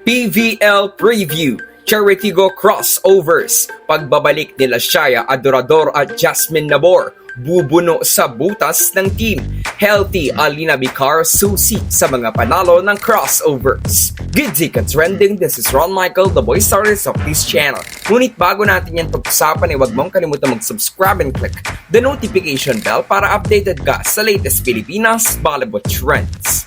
PVL Preview, Cheritigo Crossovers, pagbabalik nila Shaya Adorador at Jasmine Nabor, bubuno sa butas ng team. Healthy Alina Vicar susi sa mga panalo ng crossovers. Good day ka-trending, this is Ron Michael, the voice artist of this channel. Ngunit bago natin yan pag-usapan ay huwag mong kalimutan mag-subscribe and click the notification bell para updated ka sa latest Pilipinas volleyball trends.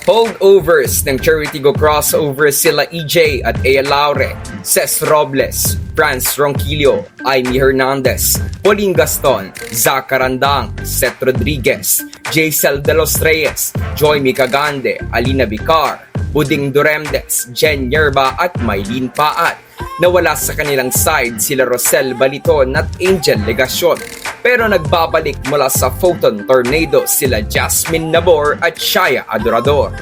Holdovers ng Cheritigo Crossovers sila EJ at Ea Laure, Ces Robles, Franz Ronquillo, Aimee Hernandez, Pauline Gaston, Zach Carandang, Seth Rodriguez, Jaisel De Los Reyes, Joy Micagande, Alina Vicar, Buding Duremdes, Jen Yerba at Maylene Paat. Nawala sa kanilang side sila Rosel Baliton at Angel Legacion. Pero nagbabalik mula sa Photon Tornado sila Jasmine Nabor at Shaya Adorador.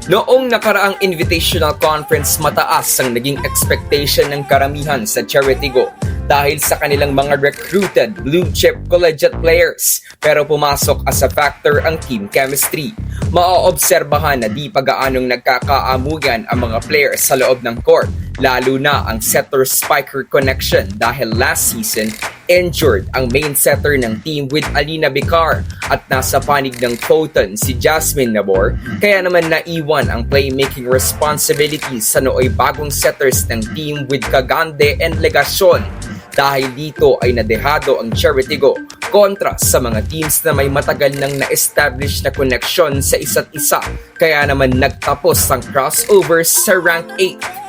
Noong nakaraang Invitational Conference, mataas ang naging expectation ng karamihan sa Cheritigo dahil sa kanilang mga recruited blue-chip collegiate players. Pero pumasok as a factor ang team chemistry. Maaobserbahan na di pagaanong nagkakaamugan ang mga players sa loob ng court, lalo na ang setter-spiker connection dahil last season, injured ang main setter ng team with Alina Vicar at nasa panig ng Photon si Jasmine Nabor, kaya naman naiwan ang playmaking responsibilities sa nooy bagong setters ng team with Cagande and Legacion. Dahil dito ay nadehado ang Cheritigo kontra sa mga teams na may matagal nang na-establish na connection sa isa't isa, kaya naman nagtapos ang crossovers sa rank 8.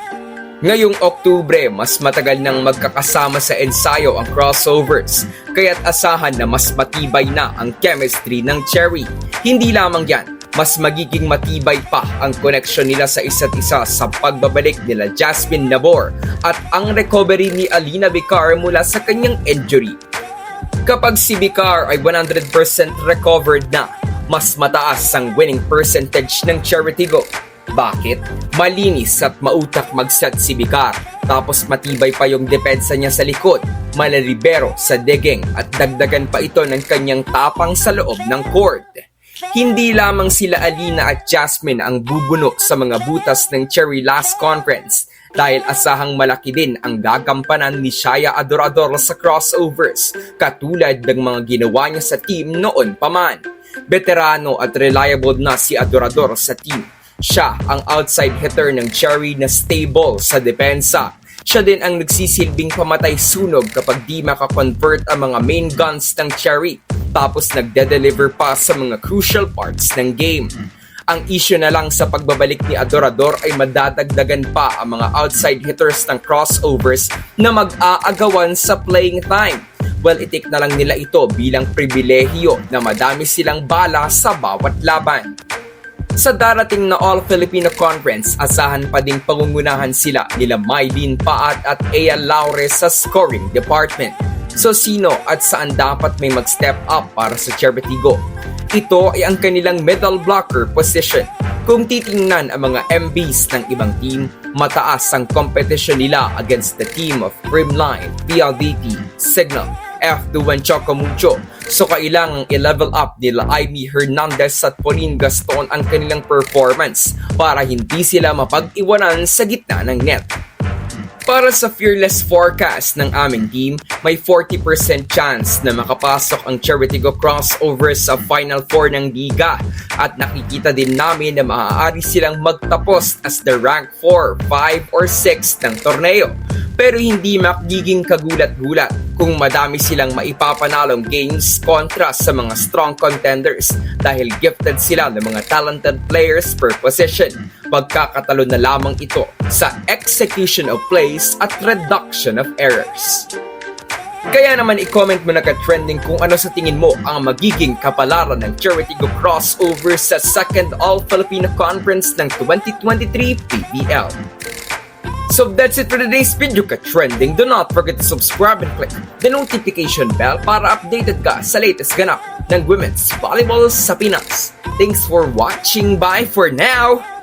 Ngayong Oktubre, mas matagal nang magkakasama sa ensayo ang crossovers, kaya't asahan na mas matibay na ang chemistry ng Cherry. Hindi lamang yan, mas magiging matibay pa ang connection nila sa isa't isa sa pagbabalik nila Jasmine Nabor at ang recovery ni Alina Vicar mula sa kanyang injury. Kapag si Vicar ay 100% recovered na, mas mataas ang winning percentage ng Cheritigo. Bakit? Malinis at mautak mag-set si Vicar, tapos matibay pa yung depensa niya sa likod, malalibero sa digging at dagdagan pa ito ng kanyang tapang sa loob ng court. Hindi lamang sila Alina at Jasmine ang bubuno sa mga butas ng Cherry last conference dahil asahang malaki din ang gagampanan ni Shaya Adorador sa crossovers katulad ng mga ginawa niya sa team noon pa man. Veterano at reliable na si Adorador sa team. Siya ang outside hitter ng Cherry na stable sa depensa. Siya din ang nagsisilbing pamatay sunog kapag di makakonvert ang mga main guns ng Cherry, tapos nagde-deliver pa sa mga crucial parts ng game. Ang issue na lang sa pagbabalik ni Adorador ay madadagdagan pa ang mga outside hitters ng crossovers na mag-aagawan sa playing time. Well, itik na lang nila ito bilang pribilehiyo na madami silang bala sa bawat laban. Sa darating na All-Filipino Conference, asahan pa ding pangungunahan sila nila Maylene Paat at Ea Laure sa scoring department. So sino at saan dapat may mag-step up para sa Cheritigo? Ito ay ang kanilang middle blocker position. Kung titingnan ang mga MBs ng ibang team, mataas ang competition nila against the team of Primline, PLDT, Signal, F2 Chocomucho. So kailangang i-level up nila Aimee Hernandez at Pauline Gaston ang kanilang performance para hindi sila mapag-iwanan sa gitna ng net. Para sa fearless forecast ng aming team, may 40% chance na makapasok ang Cheritigo Crossovers sa Final 4 ng Liga at nakikita din namin na maaari silang magtapos as the rank 4, 5, or 6 ng torneo. Pero hindi magiging kagulat-gulat kung madami silang maipapanalong games kontra sa mga strong contenders dahil gifted sila ng mga talented players per position. Magkakatalo na lamang ito sa execution of plays at reduction of errors. Kaya naman i-comment mo na ka-trending kung ano sa tingin mo ang magiging kapalaran ng Cheritigo Crossover sa second All-Filipino Conference ng 2023 PBL. So that's it for today's video ka-trending. Do not forget to subscribe and click the notification bell para updated ka sa latest ganap ng women's volleyball sa Pinas. Thanks for watching. Bye for now!